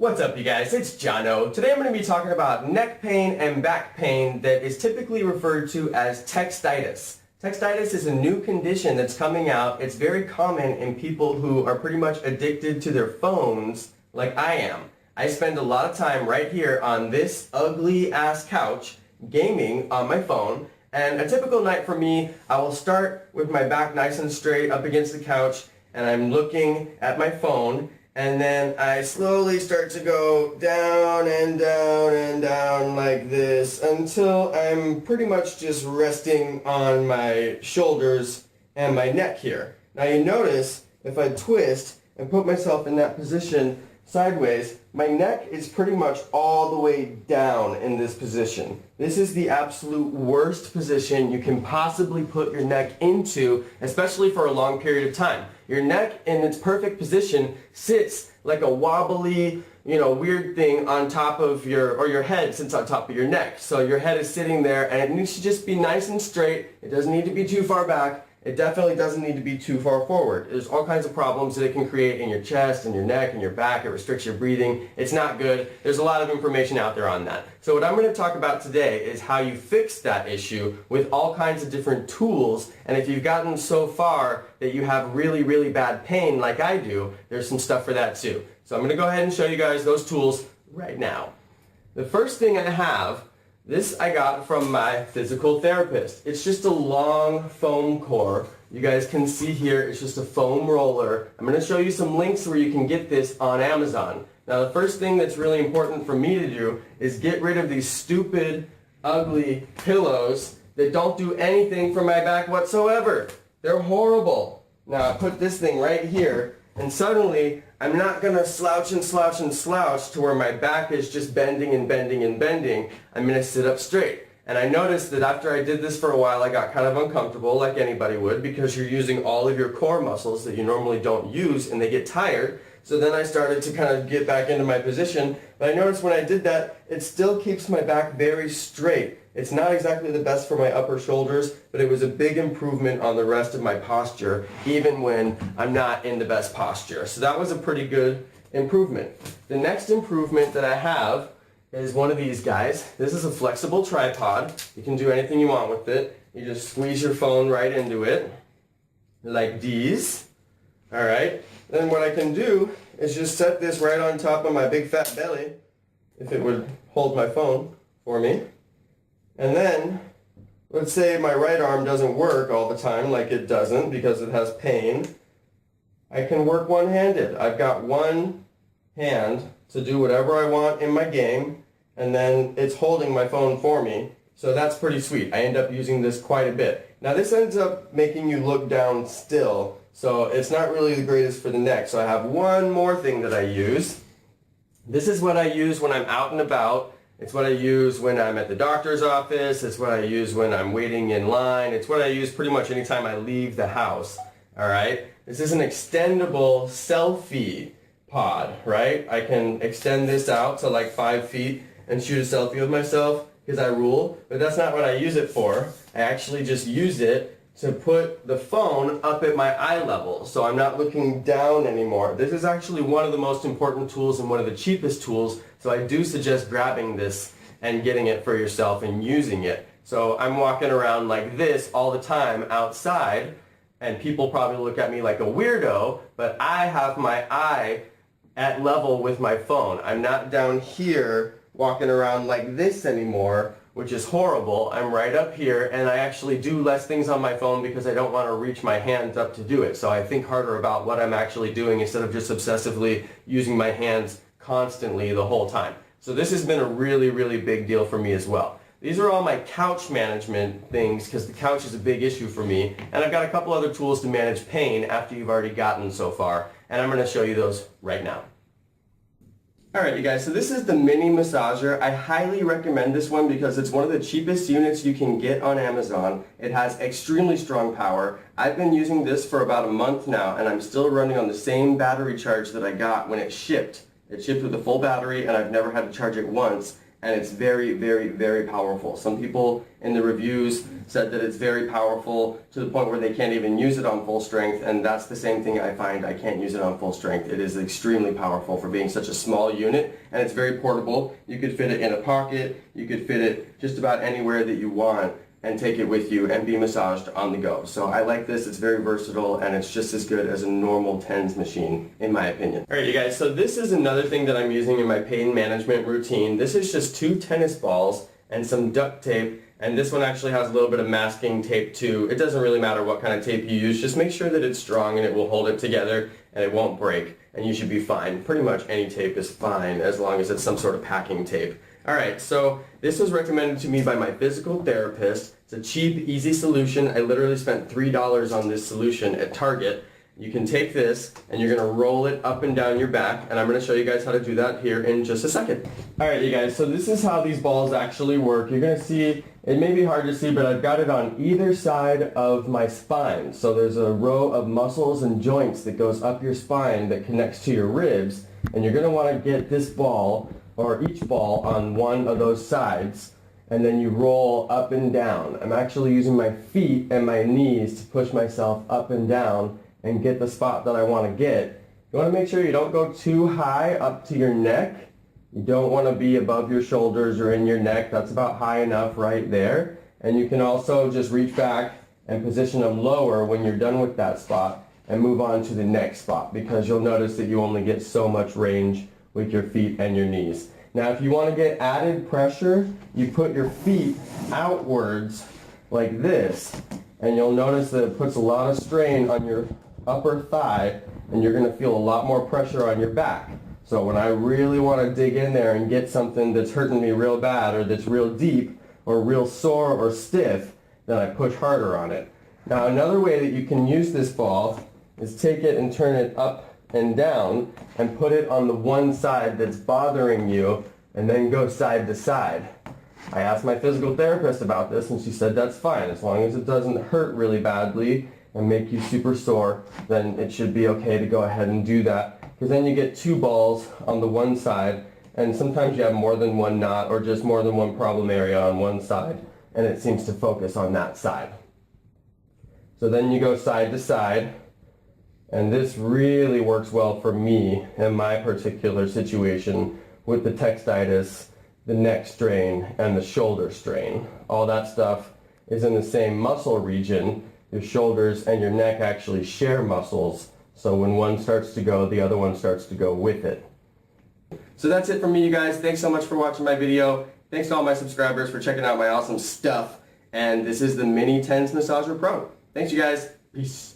What's up, you guys? It's Jonno. Today I'm going to be talking about neck pain and back pain that is typically referred to as textitis. Textitis is a new condition that's coming out. It's very common in people who are pretty much addicted to their phones like I am. I spend a lot of time right here on this ugly ass couch gaming on my phone, and a typical night for me, I will start with my back nice and straight up against the couch and I'm looking at my phone. And then I slowly start to go down and down and down like this until I'm pretty much just resting on my shoulders and my neck here. Now you notice if I twist and put myself in that position sideways, my neck is pretty much all the way down in this position. This is the absolute worst position you can possibly put your neck into, especially for a long period of time. Your neck in its perfect position sits like a wobbly, weird thing on top of your head sits on top of your neck. So your head is sitting there and it needs to just be nice and straight. It doesn't need to be too far back. It definitely doesn't need to be too far forward. There's all kinds of problems that it can create in your chest and your neck and your back. It restricts your breathing. It's not good. There's a lot of information out there on that. So what I'm going to talk about today is how you fix that issue with all kinds of different tools. And if you've gotten so far that you have really, really bad pain like I do, there's some stuff for that too. So I'm going to go ahead and show you guys those tools right now. The first thing I have, this I got from my physical therapist. It's just a long foam core. You guys can see here, it's just a foam roller. I'm going to show you some links where you can get this on Amazon. Now the first thing that's really important for me to do is get rid of these stupid, ugly pillows that don't do anything for my back whatsoever. They're horrible. Now I put this thing right here and suddenly I'm not going to slouch and slouch and slouch to where my back is just bending and bending and bending. I'm going to sit up straight. And I noticed that after I did this for a while, I got kind of uncomfortable like anybody would because you're using all of your core muscles that you normally don't use and they get tired. So then I started to kind of get back into my position. But I noticed when I did that, it still keeps my back very straight. It's not exactly the best for my upper shoulders, but it was a big improvement on the rest of my posture, even when I'm not in the best posture. So that was a pretty good improvement. The next improvement that I have is one of these guys. This is a flexible tripod. You can do anything you want with it. You just squeeze your phone right into it, like these. All right. Then what I can do is just set this right on top of my big fat belly, if it would hold my phone for me. And then, let's say my right arm doesn't work all the time, like it doesn't because it has pain. I can work one-handed. I've got one hand to do whatever I want in my game, and then it's holding my phone for me. So that's pretty sweet. I end up using this quite a bit. Now this ends up making you look down still, so it's not really the greatest for the neck. So I have one more thing that I use. This is what I use when I'm out and about. It's what I use when I'm at the doctor's office. It's what I use when I'm waiting in line. It's what I use pretty much anytime I leave the house. All right? This is an extendable selfie pod, right? I can extend this out to like 5 feet and shoot a selfie with myself because I rule. But that's not what I use it for. I actually just use it to put the phone up at my eye level so I'm not looking down anymore. This is actually one of the most important tools and one of the cheapest tools, so I do suggest grabbing this and getting it for yourself and using it. So I'm walking around like this all the time outside and people probably look at me like a weirdo, but I have my eye at level with my phone. I'm not down here walking around like this anymore, which is horrible. I'm right up here and I actually do less things on my phone because I don't want to reach my hands up to do it. So I think harder about what I'm actually doing instead of just obsessively using my hands constantly the whole time. So this has been a really, really big deal for me as well. These are all my couch management things because the couch is a big issue for me. And I've got a couple other tools to manage pain after you've already gotten so far. And I'm going to show you those right now. Alright you guys, so this is the mini massager. I highly recommend this one because it's one of the cheapest units you can get on Amazon. It has extremely strong power. I've been using this for about a month now and I'm still running on the same battery charge that I got when it shipped. It shipped with a full battery and I've never had to charge it once. and it's very, very, very powerful. Some people in the reviews said that it's very powerful to the point where they can't even use it on full strength, and that's the same thing I find. I can't use it on full strength. It is extremely powerful for being such a small unit, and it's very portable. You could fit it in a pocket, you could fit it just about anywhere that you want and take it with you and be massaged on the go. So I like this, it's very versatile, and it's just as good as a normal TENS machine, in my opinion. Alright you guys, so this is another thing that I'm using in my pain management routine. This is just 2 tennis balls and some duct tape, and this one actually has a little bit of masking tape too. It doesn't really matter what kind of tape you use, just make sure that it's strong and it will hold it together and it won't break, and you should be fine. Pretty much any tape is fine as long as it's some sort of packing tape. Alright, so this was recommended to me by my physical therapist. It's a cheap, easy solution. I literally spent $3 on this solution at Target. You can take this and you're going to roll it up and down your back, and I'm going to show you guys how to do that here in just a second. Alright you guys, so this is how these balls actually work. You're going to see, it may be hard to see, but I've got it on either side of my spine. So there's a row of muscles and joints that goes up your spine that connects to your ribs, and you're going to want to get this ball or each ball on one of those sides, and then you roll up and down. I'm actually using my feet and my knees to push myself up and down and get the spot that I want to get. You want to make sure you don't go too high up to your neck. You don't want to be above your shoulders or in your neck. That's about high enough right there. And you can also just reach back and position them lower when you're done with that spot and move on to the next spot, because you'll notice that you only get so much range with your feet and your knees. Now if you want to get added pressure, you put your feet outwards like this, and you'll notice that it puts a lot of strain on your upper thigh, and you're going to feel a lot more pressure on your back. So when I really want to dig in there and get something that's hurting me real bad, or that's real deep or real sore or stiff, then I push harder on it. Now another way that you can use this ball is take it and turn it up and down and put it on the one side that's bothering you, and then go side to side. I asked my physical therapist about this, and she said that's fine. As long as it doesn't hurt really badly and make you super sore, then it should be okay to go ahead and do that, because then you get 2 balls on the one side, and sometimes you have more than one knot or just more than one problem area on one side, and it seems to focus on that side. So then you go side to side, and this really works well for me in my particular situation with the textitis, the neck strain, and the shoulder strain. All that stuff is in the same muscle region. Your shoulders and your neck actually share muscles, so when one starts to go, the other one starts to go with it. So that's it from me, you guys. Thanks so much for watching my video. Thanks to all my subscribers for checking out my awesome stuff. And this is the Mini TENS Massager Pro. Thanks, you guys. Peace.